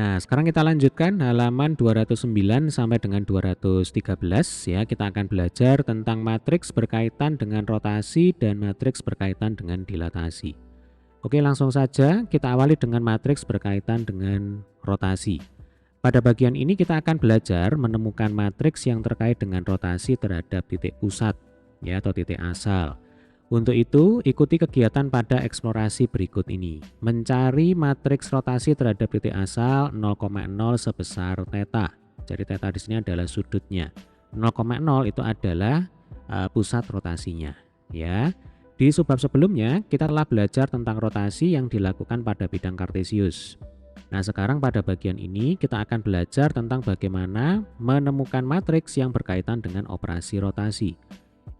Nah, sekarang kita lanjutkan halaman 209 sampai dengan 213 ya. Kita akan belajar tentang matriks berkaitan dengan rotasi dan matriks berkaitan dengan dilatasi. Oke, langsung saja kita awali dengan matriks berkaitan dengan rotasi. Pada bagian ini kita akan belajar menemukan matriks yang terkait dengan rotasi terhadap titik pusat ya atau titik asal. Untuk itu, ikuti kegiatan pada eksplorasi berikut ini. Mencari matriks rotasi terhadap titik asal 0,0 sebesar theta. Jadi theta di sini adalah sudutnya. 0,0 itu adalah pusat rotasinya, ya. Di subbab sebelumnya kita telah belajar tentang rotasi yang dilakukan pada bidang kartesius. Nah, sekarang pada bagian ini kita akan belajar tentang bagaimana menemukan matriks yang berkaitan dengan operasi rotasi.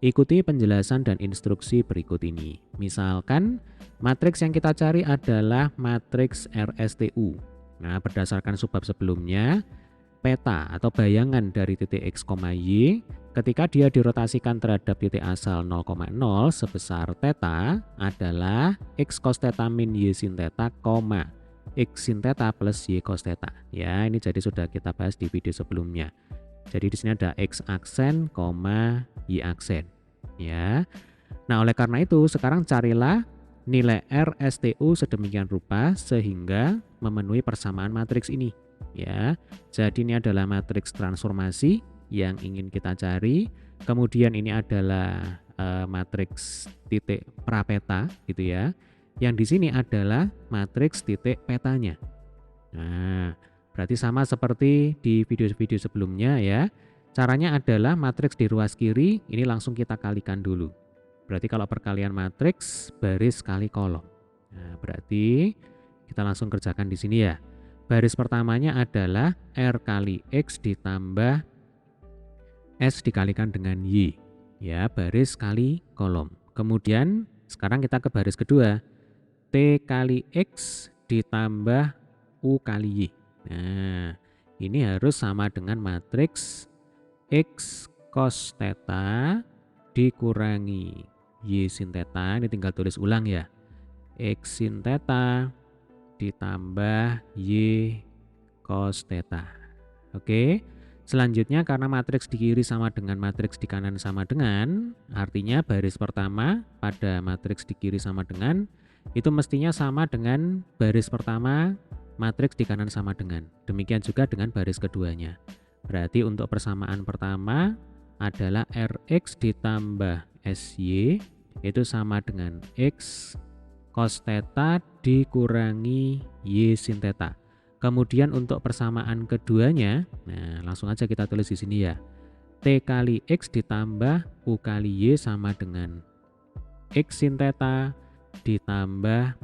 Ikuti penjelasan dan instruksi berikut ini. Misalkan, matriks yang kita cari adalah matriks RSTU. Nah, berdasarkan subbab sebelumnya, peta atau bayangan dari titik X, Y ketika dia dirotasikan terhadap titik asal 0,0 sebesar theta adalah X cos theta min Y sin theta, X sin theta plus Y cos theta. Ya, ini jadi sudah kita bahas di video sebelumnya. Jadi di sini ada X aksen, Y aksen. Ya. Nah, oleh karena itu sekarang carilah nilai RSTU sedemikian rupa sehingga memenuhi persamaan matriks ini. Ya. Jadi ini adalah matriks transformasi yang ingin kita cari. Kemudian ini adalah matriks titik prapeta gitu ya. Yang di sini adalah matriks titik petanya. Nah, berarti sama seperti di video-video sebelumnya ya. Caranya adalah matriks di ruas kiri ini langsung kita kalikan dulu. Berarti kalau perkalian matriks baris kali kolom. Nah, berarti kita langsung kerjakan di sini ya. Baris pertamanya adalah R kali X ditambah S dikalikan dengan Y. Ya, baris kali kolom. Kemudian sekarang kita ke baris kedua. T kali X ditambah U kali Y. Nah, ini harus sama dengan matriks X cos theta dikurangi Y sin theta. Ini tinggal tulis ulang ya. X sin theta ditambah Y cos theta. Oke. Selanjutnya karena matriks di kiri sama dengan matriks di kanan sama dengan, artinya baris pertama pada matriks di kiri sama dengan itu mestinya sama dengan baris pertama matriks di kanan sama dengan. Demikian juga dengan baris keduanya. Berarti untuk persamaan pertama adalah Rx ditambah Sy itu sama dengan X cos theta dikurangi Y sin theta. Kemudian untuk persamaan keduanya, nah langsung aja kita tulis di sini ya. T kali X ditambah U kali Y sama dengan X sin theta ditambah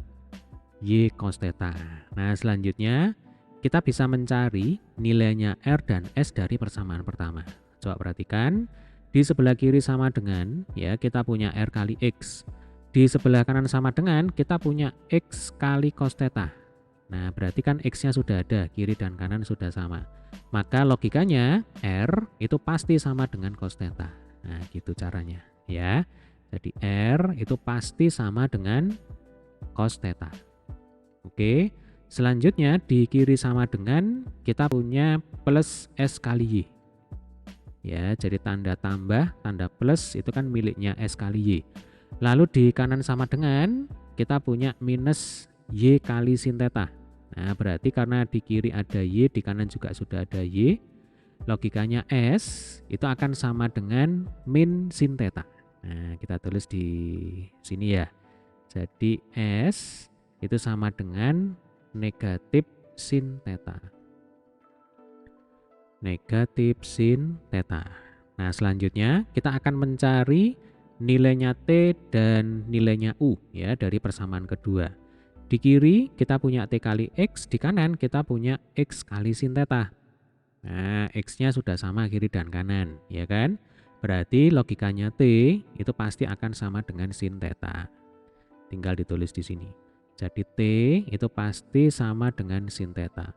Y cos theta. Nah, selanjutnya kita bisa mencari nilainya R dan S dari persamaan pertama. Coba perhatikan, di sebelah kiri sama dengan, ya kita punya R kali X. Di sebelah kanan sama dengan, kita punya X kali cos theta. Nah, berarti kan X-nya sudah ada, kiri dan kanan sudah sama. Maka logikanya R itu pasti sama dengan cos theta. Nah, gitu caranya ya. Jadi R itu pasti sama dengan cos theta. Oke. Selanjutnya di kiri sama dengan kita punya plus S kali Y. Ya, jadi tanda tambah, tanda plus itu kan miliknya S kali Y. Lalu di kanan sama dengan kita punya minus Y kali sin theta. Nah, berarti karena di kiri ada Y, di kanan juga sudah ada Y. Logikanya S itu akan sama dengan min sin theta. Nah, kita tulis di sini ya. Jadi S itu sama dengan negatif sin theta. Negatif sin theta. Nah, selanjutnya kita akan mencari nilainya T dan nilainya U ya dari persamaan kedua. Di kiri kita punya T kali X, di kanan kita punya X kali sin theta. Nah, X-nya sudah sama kiri dan kanan, ya kan? Berarti logikanya T itu pasti akan sama dengan sin theta. Tinggal ditulis di sini. Jadi T itu pasti sama dengan sin theta.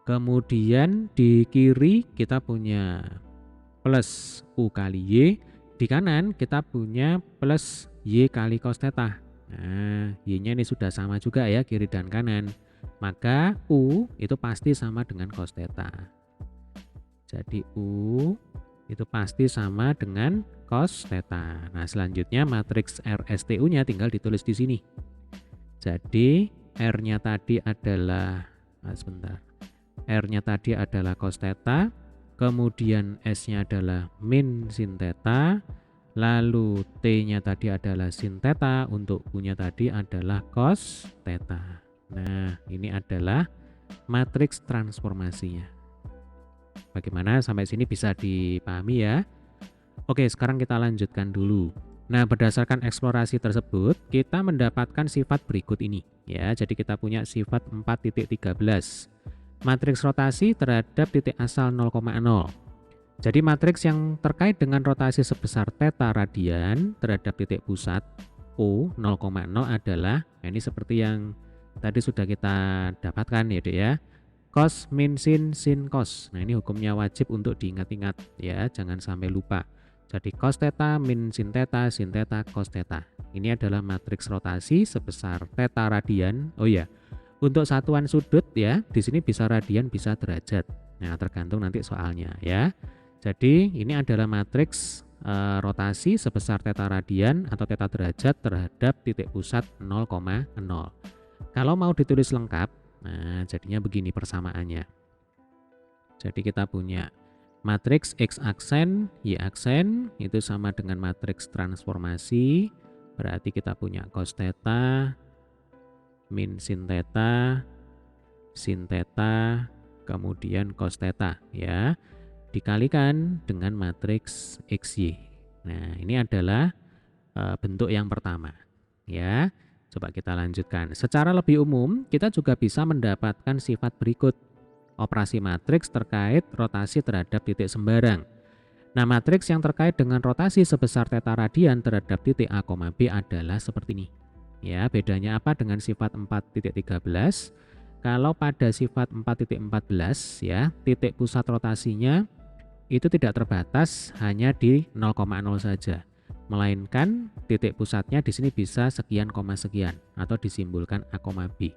Kemudian di kiri kita punya plus U kali Y. Di kanan kita punya plus Y kali cos theta. Nah, Y-nya ini sudah sama juga ya kiri dan kanan. maka U itu pasti sama dengan cos theta. Jadi U itu pasti sama dengan cos theta. Nah, selanjutnya matriks RSTU-nya tinggal ditulis di sini. Jadi R-nya tadi adalah R-nya tadi adalah cos theta, kemudian S-nya adalah min sin theta, lalu T-nya tadi adalah sin theta, untuk U-nya tadi adalah cos theta. Nah, ini adalah matriks transformasinya. Bagaimana sampai sini bisa dipahami ya? Oke, sekarang kita lanjutkan dulu. Nah, berdasarkan eksplorasi tersebut, kita mendapatkan sifat berikut ini. Ya, jadi kita punya sifat 4.13. Matriks rotasi terhadap titik asal 0,0. Jadi matriks yang terkait dengan rotasi sebesar theta radian terhadap titik pusat O 0,0 adalah, ini seperti yang tadi sudah kita dapatkan ya Dek ya. Cos min sin sin cos. Nah, ini hukumnya wajib untuk diingat-ingat ya, jangan sampai lupa. Jadi cos theta min sin theta cos theta. Ini adalah matriks rotasi sebesar theta radian. Oh ya, untuk satuan sudut ya, di sini bisa radian bisa derajat. Nah, tergantung nanti soalnya ya. Jadi ini adalah matriks rotasi sebesar theta radian atau theta derajat terhadap titik pusat 0,0. Kalau mau ditulis lengkap, nah jadinya begini persamaannya. Jadi kita punya matriks X aksen, Y aksen itu sama dengan matriks transformasi. Berarti kita punya cos theta min sin theta, kemudian cos theta ya. Dikalikan dengan matriks XY. Nah, ini adalah bentuk yang pertama ya. Coba kita lanjutkan. Secara lebih umum, kita juga bisa mendapatkan sifat berikut. Operasi matriks terkait rotasi terhadap titik sembarang. Nah, matriks yang terkait dengan rotasi sebesar theta radian terhadap titik A, B adalah seperti ini. Ya, bedanya apa dengan sifat 4.13? Kalau pada sifat 4.14 ya, titik pusat rotasinya itu tidak terbatas hanya di 0,0 saja. Melainkan titik pusatnya di sini bisa sekian koma sekian atau disimbolkan A, B.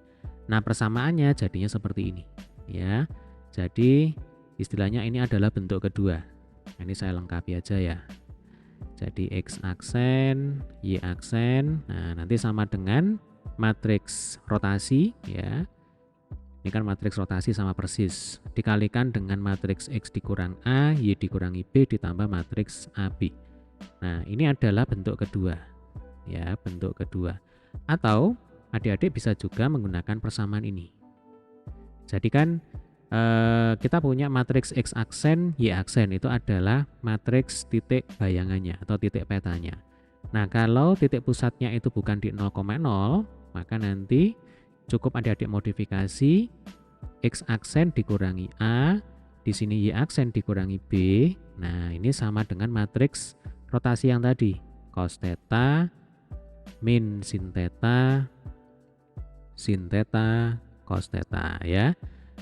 Nah, persamaannya jadinya seperti ini ya. Jadi istilahnya ini adalah bentuk kedua. Ini saya lengkapi aja ya. Jadi X aksen, Y aksen. Nah, nanti sama dengan matriks rotasi ya. Ini kan matriks rotasi sama persis. Dikalikan dengan matriks X dikurang A, Y dikurangi B ditambah matriks AB. Nah, ini adalah bentuk kedua. Ya, bentuk kedua. Atau adik-adik bisa juga menggunakan persamaan ini. Jadi kan kita punya matriks X aksen, Y aksen itu adalah matriks titik bayangannya atau titik petanya. Nah, kalau titik pusatnya itu bukan di 0,0, maka nanti cukup adik-adik modifikasi X aksen dikurangi A, di sini Y aksen dikurangi B. Nah, ini sama dengan matriks rotasi yang tadi, cos theta min sin theta cos theta ya.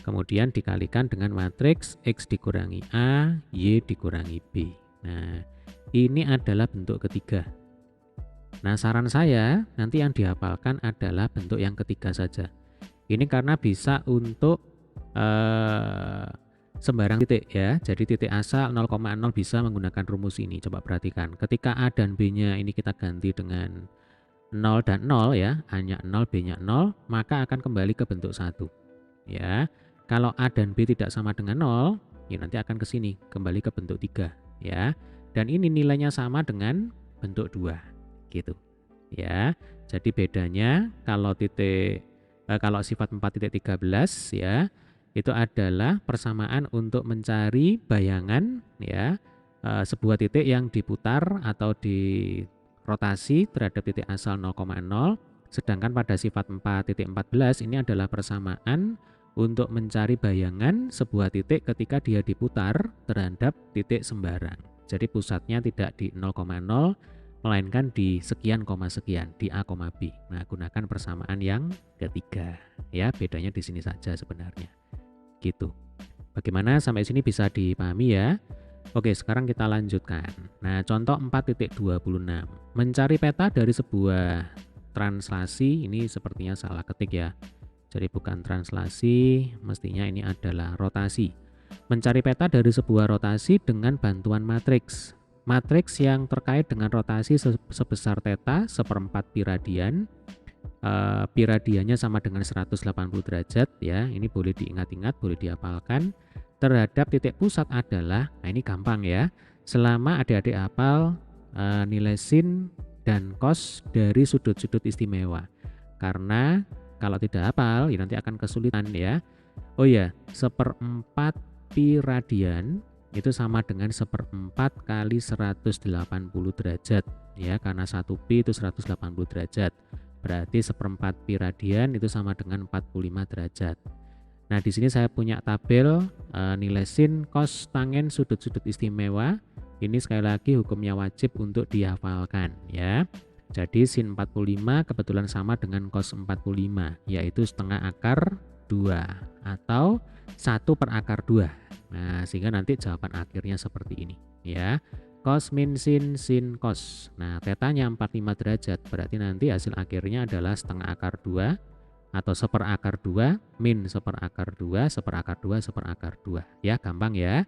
Kemudian dikalikan dengan matriks X dikurangi A, Y dikurangi B. Nah, ini adalah bentuk ketiga. Nah, saran saya nanti yang dihafalkan adalah bentuk yang ketiga saja. Ini karena bisa untuk sembarang titik ya. Jadi titik asal 0,0 bisa menggunakan rumus ini. Coba perhatikan. Ketika A dan B-nya ini kita ganti dengan 0 dan 0 ya. A-nya 0, B-nya 0, maka akan kembali ke bentuk 1. Ya. Kalau A dan B tidak sama dengan 0, ya nanti akan ke sini, kembali ke bentuk 3 ya. Dan ini nilainya sama dengan bentuk 2 gitu. Ya. Jadi bedanya kalau sifat 4.13 ya, itu adalah persamaan untuk mencari bayangan ya, sebuah titik yang diputar atau dirotasi terhadap titik asal 0,0. Sedangkan pada sifat 4.14 ini adalah persamaan untuk mencari bayangan sebuah titik ketika dia diputar terhadap titik sembarang. Jadi pusatnya tidak di 0,0 melainkan di sekian koma sekian, di A, B. Nah, gunakan persamaan yang ketiga. Ya, bedanya di sini saja sebenarnya. Gitu. Bagaimana sampai sini bisa dipahami ya? Oke, sekarang kita lanjutkan. Nah, contoh 4.26. Mencari peta dari sebuah translasi, ini sepertinya salah ketik ya. Jadi bukan translasi, mestinya ini adalah rotasi. Mencari peta dari sebuah rotasi dengan bantuan matriks. Matriks yang terkait dengan rotasi sebesar theta seperempat pi radian. Pi radiannya sama dengan 180 derajat ya. Ini boleh diingat-ingat, boleh dihafalkan. Terhadap titik pusat adalah, nah ini gampang ya. Selama adik-adik hafal nilai sin dan cos dari sudut-sudut istimewa. Karena kalau tidak hafal ya nanti akan kesulitan ya. Oh ya, seperempat pi radian itu sama dengan seperempat kali 180 derajat ya, karena 1 pi itu 180 derajat. Berarti seperempat pi radian itu sama dengan 45 derajat. Nah, di sini saya punya tabel nilai sin, cos, tangen, sudut-sudut istimewa. Ini sekali lagi hukumnya wajib untuk dihafalkan ya. Jadi sin 45 kebetulan sama dengan cos 45, yaitu setengah akar 2 atau 1 per akar 2. Nah, sehingga nanti jawaban akhirnya seperti ini ya. Cos min sin, sin cos. Nah, tetanya 45 derajat, berarti nanti hasil akhirnya adalah setengah akar 2 atau seper akar 2 min seper akar 2, seper akar 2, seper akar 2. Ya, gampang ya.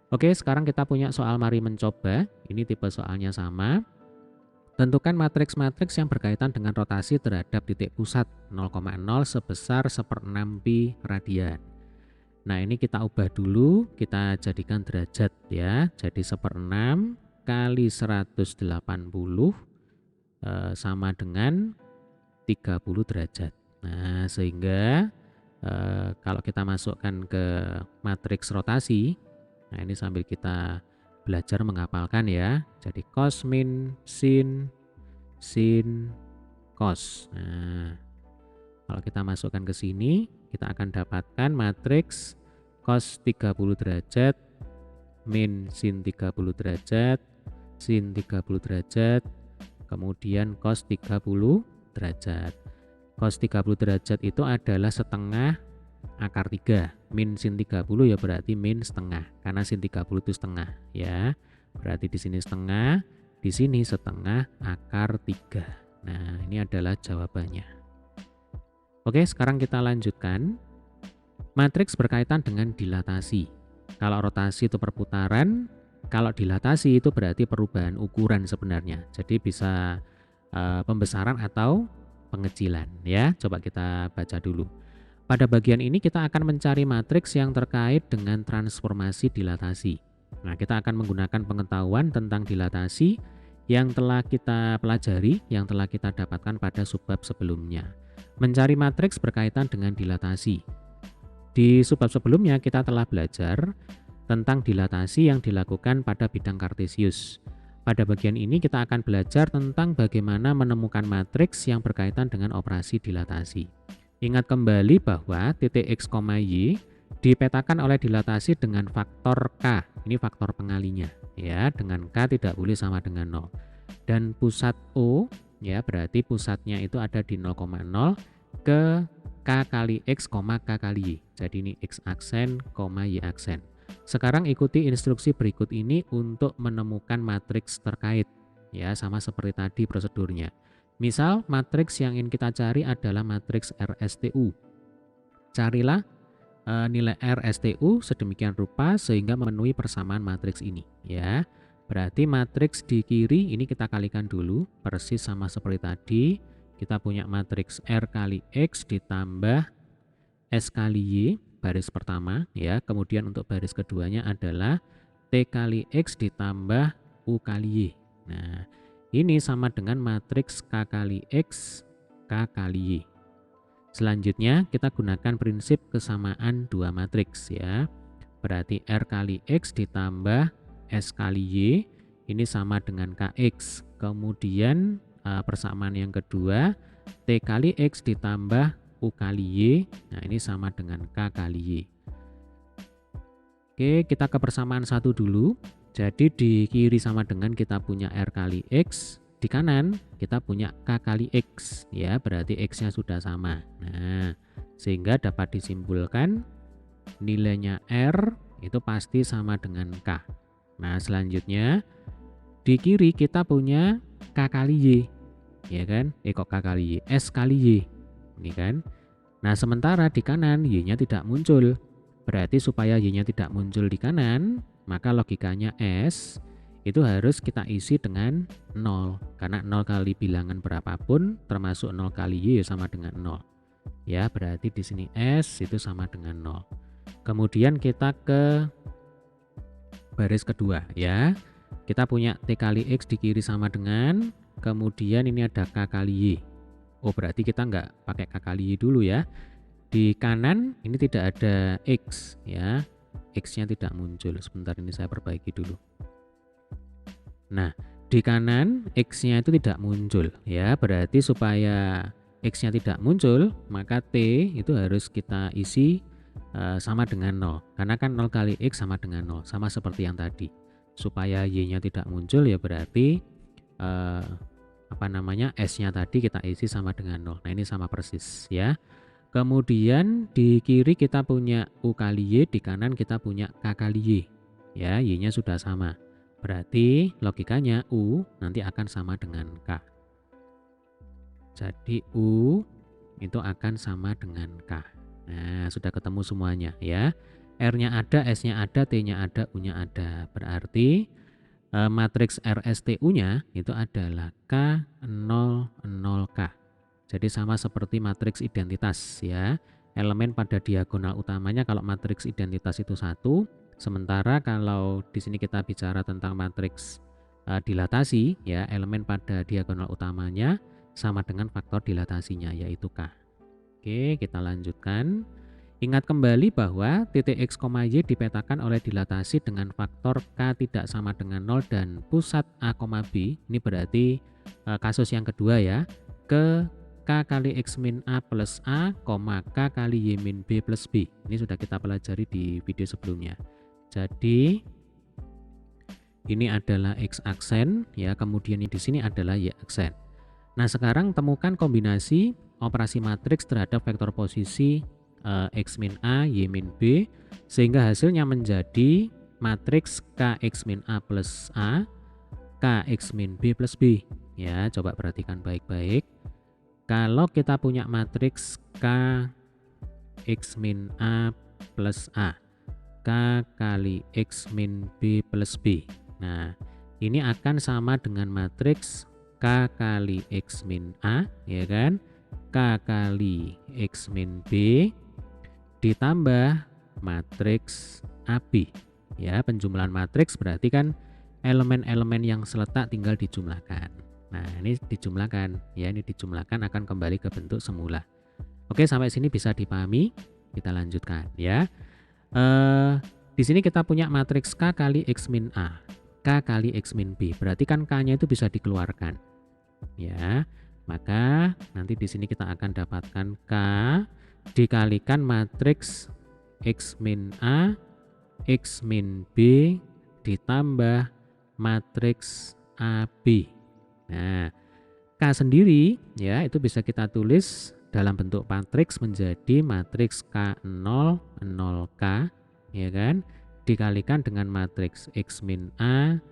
Oke, sekarang kita punya soal mari mencoba. Ini tipe soalnya sama. Tentukan matriks-matriks yang berkaitan dengan rotasi terhadap titik pusat 0,0 sebesar 1/6 pi radian. Nah, ini kita ubah dulu, kita jadikan derajat ya. Jadi 1/6 kali 180 sama dengan 30 derajat. Nah, sehingga kalau kita masukkan ke matriks rotasi, nah ini sambil kita belajar menghafalkan ya. Jadi cos min sin, sin cos. Nah, kalau kita masukkan ke sini, kita akan dapatkan matriks cos 30 derajat min sin 30 derajat, sin 30 derajat, kemudian cos 30 derajat. Cos 30 derajat itu adalah setengah akar 3. Min sin 30 ya berarti min setengah, karena sin 30 itu setengah ya. Berarti di sini setengah, di sini setengah akar 3. Nah, ini adalah jawabannya. Oke, sekarang kita lanjutkan. Matriks berkaitan dengan dilatasi. Kalau rotasi itu perputaran, kalau dilatasi itu berarti perubahan ukuran sebenarnya. Jadi bisa pembesaran atau pengecilan ya. Coba kita baca dulu. Pada bagian ini kita akan mencari matriks yang terkait dengan transformasi dilatasi. Nah, kita akan menggunakan pengetahuan tentang dilatasi yang telah kita pelajari, yang telah kita dapatkan pada subbab sebelumnya. Mencari matriks berkaitan dengan dilatasi. Di subbab sebelumnya kita telah belajar tentang dilatasi yang dilakukan pada bidang kartesius. Pada bagian ini kita akan belajar tentang bagaimana menemukan matriks yang berkaitan dengan operasi dilatasi. Ingat kembali bahwa titik x, y dipetakan oleh dilatasi dengan faktor K. Ini faktor pengalinya ya, dengan K tidak boleh sama dengan 0. Dan pusat O ya, berarti pusatnya itu ada di 0,0 ke K kali X, K kali Y. Jadi ini X aksen, Y aksen. Sekarang ikuti instruksi berikut ini untuk menemukan matriks terkait. Ya, sama seperti tadi prosedurnya. Misal, matriks yang ingin kita cari adalah matriks RSTU. Carilah nilai RSTU sedemikian rupa sehingga memenuhi persamaan matriks ini. Ya, berarti matriks di kiri ini kita kalikan dulu, persis sama seperti tadi. Kita punya matriks R kali X ditambah S kali Y, baris pertama ya. Kemudian untuk baris keduanya adalah T kali X ditambah U kali Y. Nah, ini sama dengan matriks K kali X, K kali Y. Selanjutnya kita gunakan prinsip kesamaan dua matriks ya. Berarti R kali X ditambah S kali Y ini sama dengan KX. Kemudian persamaan yang kedua, T kali X ditambah U kali Y, nah ini sama dengan K kali Y. Oke, kita ke persamaan satu dulu. Jadi di kiri sama dengan kita punya R kali X, di kanan kita punya K kali X, ya berarti X-nya sudah sama. Nah, sehingga dapat disimpulkan nilainya R itu pasti sama dengan K. Nah, selanjutnya di kiri kita punya K kali Y. Ya kan? Kok K kali Y? S kali Y. Ini kan? Nah, sementara di kanan Y-nya tidak muncul. Berarti supaya Y-nya tidak muncul di kanan, maka logikanya S itu harus kita isi dengan 0. Karena 0 kali bilangan berapapun termasuk 0 kali Y sama dengan 0. Ya, berarti di sini S itu sama dengan 0. Kemudian kita ke baris kedua ya. Kita punya T kali X di kiri sama dengan, kemudian ini ada K kali Y. Oh, berarti kita nggak pakai K kali Y dulu ya. Di kanan ini tidak ada X ya. X-nya tidak muncul. Sebentar, ini saya perbaiki dulu. Nah, di kanan X-nya itu tidak muncul ya. Berarti supaya X-nya tidak muncul, maka T itu harus kita isi sama dengan 0. Karena kan 0 kali X sama dengan 0. Sama seperti yang tadi. Supaya Y-nya tidak muncul ya berarti S-nya tadi kita isi sama dengan 0. Nah, ini sama persis ya. Kemudian di kiri kita punya U kali Y, di kanan kita punya K kali Y. Ya, Y-nya sudah sama. Berarti logikanya U nanti akan sama dengan K. Jadi U itu akan sama dengan K. Nah, sudah ketemu semuanya ya. R-nya ada, S-nya ada, T-nya ada, U-nya ada. Berarti matriks RSTU-nya itu adalah K00K. Jadi sama seperti matriks identitas ya. Elemen pada diagonal utamanya kalau matriks identitas itu 1, sementara kalau di sini kita bicara tentang matriks dilatasi ya, elemen pada diagonal utamanya sama dengan faktor dilatasinya yaitu K. Oke, kita lanjutkan. Ingat kembali bahwa titik X, Y dipetakan oleh dilatasi dengan faktor K tidak sama dengan 0 dan pusat A, B. Ini berarti kasus yang kedua ya. Ke K kali X min A plus A, K kali Y min B plus B. Ini sudah kita pelajari di video sebelumnya. Jadi ini adalah X aksen ya, kemudian di sini adalah Y aksen. Nah, sekarang temukan kombinasi operasi matriks terhadap vektor posisi X min A, Y min B, sehingga hasilnya menjadi matriks KX min A plus A, KX min B plus B. Ya, coba perhatikan baik-baik. Kalau kita punya matriks KX min A plus A, K kali X min B plus B. Nah, ini akan sama dengan matriks K kali X min A, ya kan? K kali X min B ditambah matriks AB. Ya, penjumlahan matriks berarti kan elemen-elemen yang seletak tinggal dijumlahkan. Nah, ini dijumlahkan ya, ini dijumlahkan akan kembali ke bentuk semula. Oke, sampai sini bisa dipahami. Kita lanjutkan ya. Di sini kita punya matriks K kali X min A, K kali X min B. Berarti kan K-nya itu bisa dikeluarkan. Ya. Maka nanti di sini kita akan dapatkan K dikalikan matriks X min A, X min B ditambah matriks AB. Nah, K sendiri ya itu bisa kita tulis dalam bentuk matriks menjadi matriks K0 0K ya kan, dikalikan dengan matriks X min A,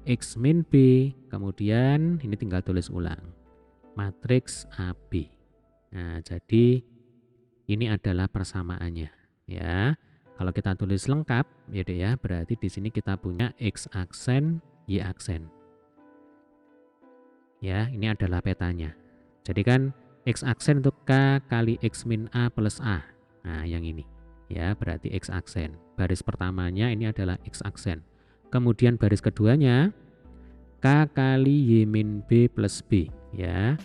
X min B, kemudian ini tinggal tulis ulang matriks AB. Nah, jadi ini adalah persamaannya ya. Kalau kita tulis lengkap ya, berarti di sini kita punya X aksen, Y aksen. Ya, ini adalah petanya. Jadi kan X aksen untuk K kali X min A plus A. Nah, yang ini. Ya, berarti X aksen. Baris pertamanya ini adalah X aksen. Kemudian baris keduanya K kali Y min B plus B. Ya.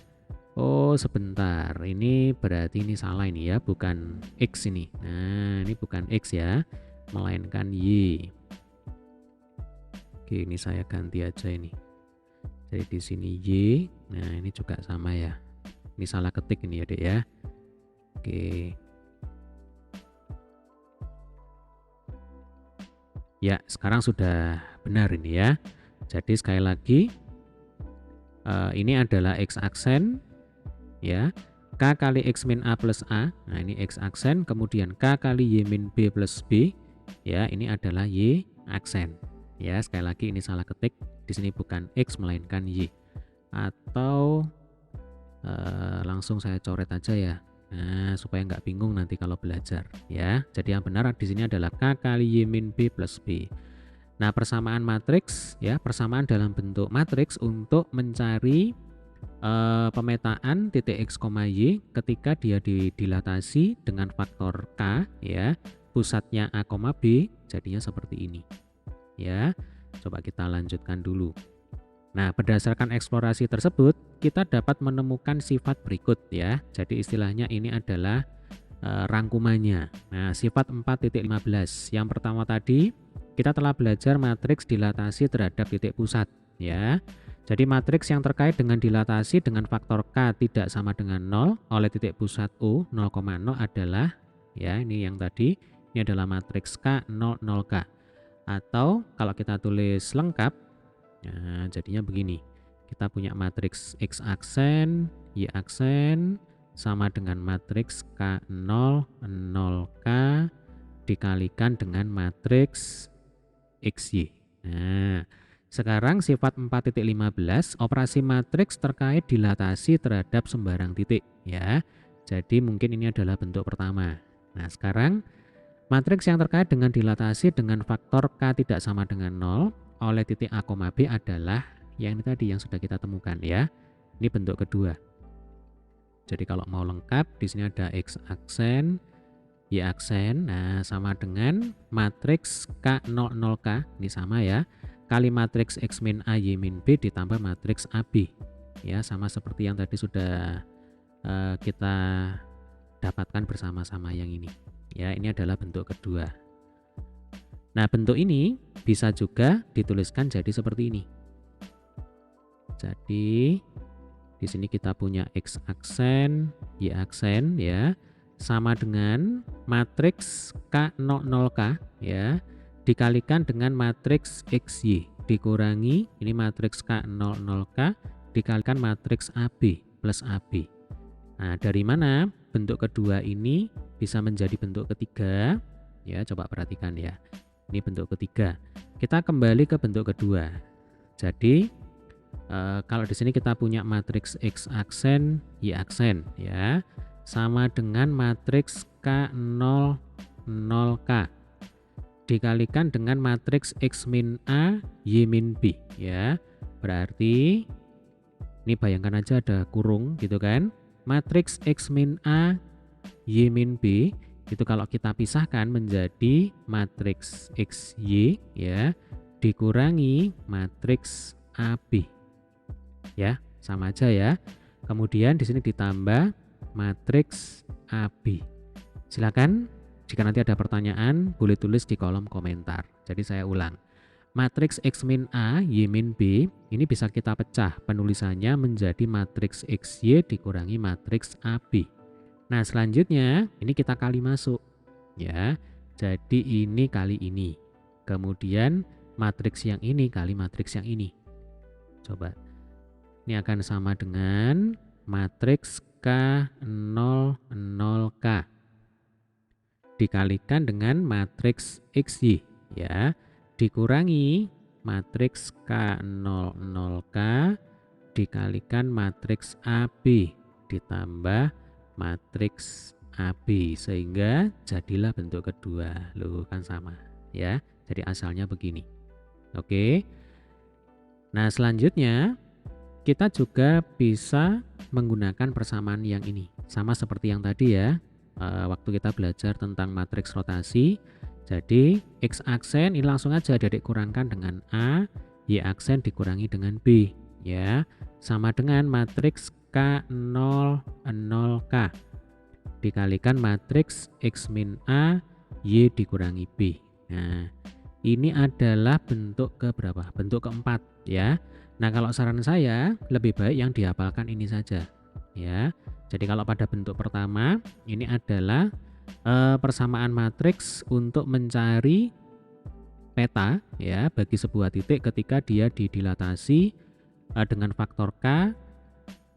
Oh, sebentar. Ini berarti ini salah ini ya, bukan X ini. Nah, ini bukan X ya, melainkan Y. Oke, ini saya ganti aja ini. Jadi di sini Y. Nah, ini juga sama ya. Ini salah ketik ini ya, Dek ya. Oke. Ya, sekarang sudah benar ini ya. Jadi sekali lagi ini adalah X aksen ya, K kali X min A plus A. Nah, ini X aksen, kemudian K kali Y min B plus B. Ya, ini adalah Y aksen. Ya, sekali lagi ini salah ketik. Di sini bukan X melainkan Y. Atau langsung saya coret aja ya. Nah, supaya nggak bingung nanti kalau belajar ya. Jadi yang benar di sini adalah K kali Y min B plus B. Nah, persamaan matriks ya, persamaan dalam bentuk matriks untuk mencari pemetaan titik X, Y ketika dia didilatasi dengan faktor K ya, pusatnya A, B, jadinya seperti ini. Ya, coba kita lanjutkan dulu. Nah, berdasarkan eksplorasi tersebut, kita dapat menemukan sifat berikut ya. Jadi istilahnya ini adalah rangkumannya. Nah, sifat 4.15. Yang pertama tadi kita telah belajar matriks dilatasi terhadap titik pusat ya. Jadi matriks yang terkait dengan dilatasi dengan faktor K tidak sama dengan 0 oleh titik pusat U 0,0 adalah ya, ini yang tadi, ini adalah matriks K 0, 0K. Atau kalau kita tulis lengkap, nah, jadinya begini. Kita punya matriks X aksen, Y aksen sama dengan matriks K0, 0K dikalikan dengan matriks XY. Nah, sekarang sifat 4.15, operasi matriks terkait dilatasi terhadap sembarang titik ya. Jadi mungkin ini adalah bentuk pertama. Nah, sekarang matriks yang terkait dengan dilatasi dengan faktor K tidak sama dengan 0 oleh titik A, B adalah yang ini tadi yang sudah kita temukan ya. Ini bentuk kedua. Jadi kalau mau lengkap di sini ada X aksen, Y aksen, nah sama dengan matriks K0, 0K, ini sama ya, kali matriks X min A, Y min B ditambah matriks AB. Ya, sama seperti yang tadi sudah kita dapatkan bersama-sama yang ini. Ya, ini adalah bentuk kedua. Nah, bentuk ini bisa juga dituliskan jadi seperti ini. Jadi di sini kita punya X aksen, Y aksen ya, sama dengan matriks K0, 0K ya, dikalikan dengan matriks XY dikurangi ini matriks K0, 0K dikalikan matriks AB plus AB. Nah, dari mana bentuk kedua ini bisa menjadi bentuk ketiga? Ya, coba perhatikan ya. Ini bentuk ketiga. Kita kembali ke bentuk kedua. Jadi kalau di sini kita punya matriks X aksen, Y aksen ya, sama dengan matriks K0, 0K dikalikan dengan matriks X min A, Y min B ya. Berarti ini bayangkan aja ada kurung gitu kan. Matriks X min A, Y min B itu kalau kita pisahkan menjadi matriks XY ya, dikurangi matriks AB. Ya, sama aja ya. Kemudian di sini ditambah matriks AB. Silakan jika nanti ada pertanyaan boleh tulis di kolom komentar. Jadi saya ulang. Matriks X min A, Y min B ini bisa kita pecah penulisannya menjadi matriks XY dikurangi matriks AB. Nah, selanjutnya ini kita kali masuk ya. Jadi ini kali ini. Kemudian matriks yang ini kali matriks yang ini. Coba. Ini akan sama dengan matriks K0, 0K dikalikan dengan matriks XY ya, dikurangi matriks K0, 0K dikalikan matriks AB ditambah matriks AB sehingga jadilah bentuk kedua. Loh, kan sama ya. Jadi asalnya begini. Oke. Nah, selanjutnya kita juga bisa menggunakan persamaan yang ini. Sama seperti yang tadi ya, waktu kita belajar tentang matriks rotasi. Jadi X aksen ini langsung aja Dedek kurangkan dengan A, Y aksen dikurangi dengan B ya. Sama dengan matriks K0, 0K dikalikan matriks X min A, Y dikurangi B. Nah, ini adalah bentuk keberapa? Bentuk keempat ya. Nah, kalau saran saya lebih baik yang dihafalkan ini saja ya. Jadi kalau pada bentuk pertama ini adalah persamaan matriks untuk mencari peta ya bagi sebuah titik ketika dia didilatasi dengan faktor K,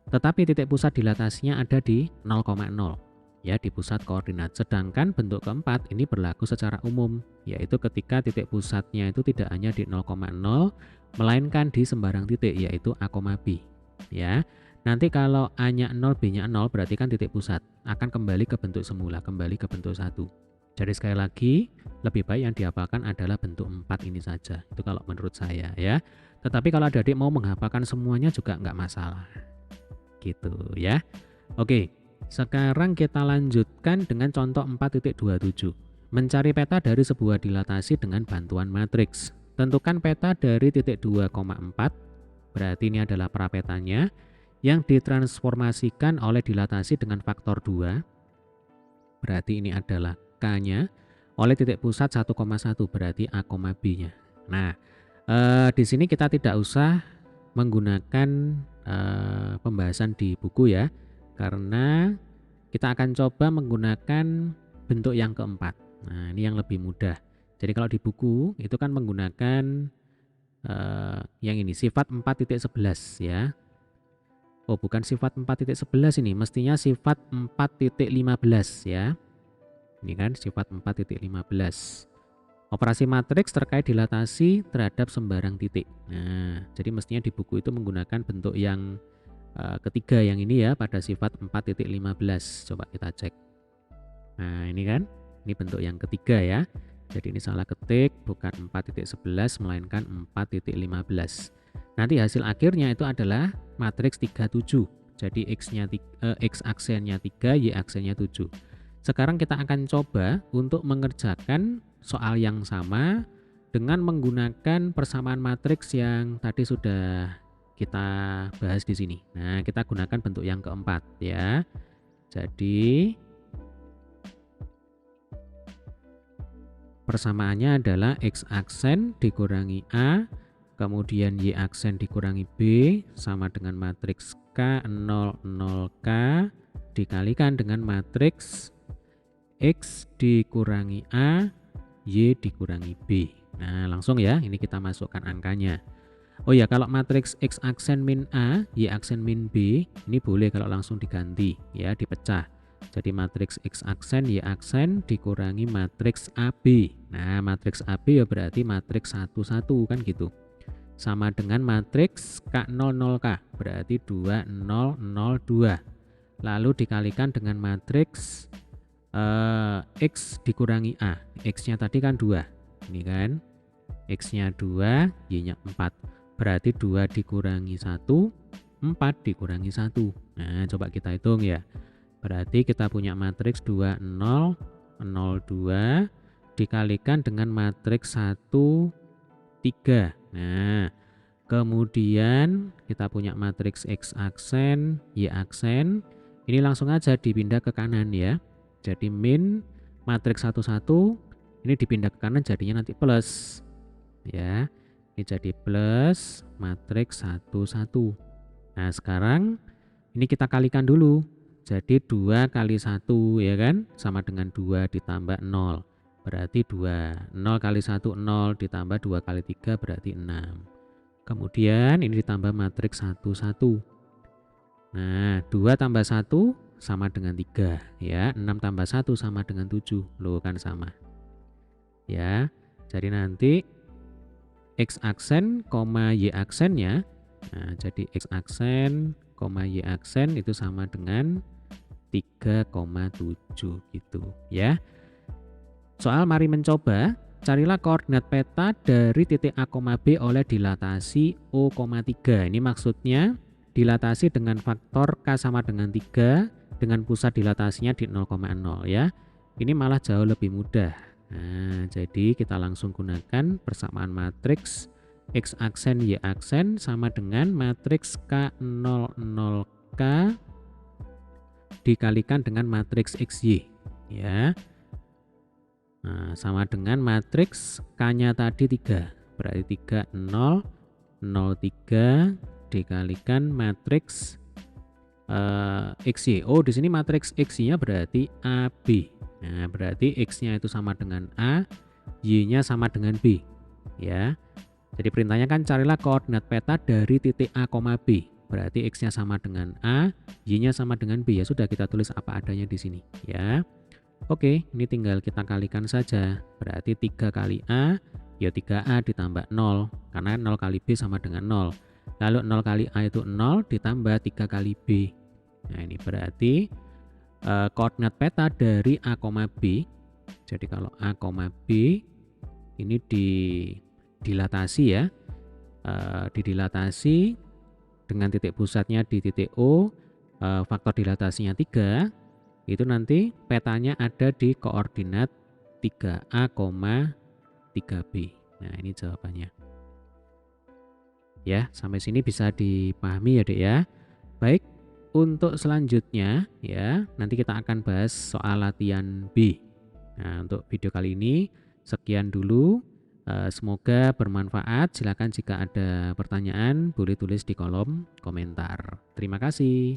tetapi titik pusat dilatasinya ada di 0,0 ya, di pusat koordinat. Sedangkan bentuk keempat ini berlaku secara umum, yaitu ketika titik pusatnya itu tidak hanya di 0,0 melainkan di sembarang titik yaitu A, B ya. Nanti kalau A-nya 0, B-nya 0 berarti kan titik pusat. Akan kembali ke bentuk semula, kembali ke bentuk 1. Jadi sekali lagi, lebih baik yang dihafalkan adalah bentuk 4 ini saja. Itu kalau menurut saya ya. Tetapi kalau adik-adik mau menghafalkan semuanya juga nggak masalah. Gitu ya. Oke, sekarang kita lanjutkan dengan contoh 4.27. Mencari peta dari sebuah dilatasi dengan bantuan matriks. Tentukan peta dari titik 2,4, berarti ini adalah prapetanya, yang ditransformasikan oleh dilatasi dengan faktor 2, berarti ini adalah K-nya, oleh titik pusat 1,1, berarti A, B-nya. Nah, di sini kita tidak usah menggunakan pembahasan di buku ya, karena kita akan coba menggunakan bentuk yang keempat. Nah, ini yang lebih mudah. Jadi kalau di buku itu kan menggunakan yang ini sifat 4.11 ya. Oh, bukan sifat 4.11 ini, mestinya sifat 4.15 ya. Ini kan sifat 4.15. Operasi matriks terkait dilatasi terhadap sembarang titik. Nah, jadi mestinya di buku itu menggunakan bentuk yang ketiga yang ini ya, pada sifat 4.15. Coba kita cek. Nah, ini kan, ini bentuk yang ketiga ya. Jadi ini salah ketik, bukan 4.11 melainkan 4.15. Nanti hasil akhirnya itu adalah matriks 37. Jadi X aksennya 3, Y aksennya 7. Sekarang kita akan coba untuk mengerjakan soal yang sama dengan menggunakan persamaan matriks yang tadi sudah kita bahas di sini. Nah, kita gunakan bentuk yang keempat ya. Jadi persamaannya adalah X aksen dikurangi A, kemudian Y aksen dikurangi B, sama dengan matriks K00K dikalikan dengan matriks X dikurangi A, Y dikurangi B. Nah, langsung ya, ini kita masukkan angkanya. Oh ya, kalau matriks X aksen min A, Y aksen min B, ini boleh kalau langsung diganti ya, dipecah. Jadi matriks X aksen, Y aksen dikurangi matriks AB. Nah, matriks AB ya berarti matriks 1, 1 kan gitu. Sama dengan matriks K00K, berarti 2, 0, 0, 2. Lalu dikalikan dengan matriks X dikurangi A. X-nya tadi kan 2. Ini kan. X-nya 2, Y-nya 4. Berarti 2 dikurangi 1, 4 dikurangi 1. Nah, coba kita hitung ya. Berarti kita punya matriks 2, 0, 0, 2 dikalikan dengan matriks 1, 3. Nah, kemudian kita punya matriks X aksen, Y aksen. Ini langsung aja dipindah ke kanan ya. Jadi min matriks 1, 1 ini dipindah ke kanan jadinya nanti plus. Ya. Ini jadi plus matriks 1, 1. Nah, sekarang ini kita kalikan dulu. Jadi 2 kali 1 ya kan sama dengan 2 ditambah 0. Berarti 2. 0 kali 1 0 ditambah 2 kali 3 berarti 6. Kemudian ini ditambah matriks 1, 1. Nah, 2 tambah 1 sama dengan 3 ya. 6 tambah 1 sama dengan 7. Loh kan sama. Ya. Jadi nanti X aksen, Y aksennya. Nah, jadi X aksen, Y aksen itu sama dengan 3,7 gitu ya. Soal mari mencoba. Carilah koordinat peta dari titik A, B oleh dilatasi O,3. Ini maksudnya dilatasi dengan faktor K sama dengan 3 dengan pusat dilatasinya di 0,0 ya. Ini malah jauh lebih mudah. Nah, jadi kita langsung gunakan persamaan matriks X aksen Y aksen sama dengan matriks K00K dikalikan dengan matriks XY ya. Nah, sama dengan matriks K-nya tadi 3. Berarti 3, 0, 0, 3 dikalikan matriks XY. Oh, di sini matriks XY-nya berarti AB. Nah, berarti X-nya itu sama dengan A, Y-nya sama dengan B. Ya. Jadi perintahnya kan carilah koordinat peta dari titik A, B. Berarti X-nya sama dengan A, Y-nya sama dengan B. Ya sudah, kita tulis apa adanya di sini ya. Oke, ini tinggal kita kalikan saja. Berarti 3 kali A, ya 3A ditambah 0. Karena 0 kali B sama dengan 0. Lalu 0 kali A itu 0 ditambah 3 kali B. Nah ini berarti koordinat peta dari A, B. Jadi kalau A, B ini didilatasi ya. Didilatasi dengan titik pusatnya di titik O, faktor dilatasinya 3, itu nanti petanya ada di koordinat 3A, 3B. Nah ini jawabannya. Ya, sampai sini bisa dipahami ya Dek ya. Baik, untuk selanjutnya ya, nanti kita akan bahas soal latihan B. Nah, untuk video kali ini sekian dulu. Semoga bermanfaat. Silakan jika ada pertanyaan boleh tulis di kolom komentar. Terima kasih.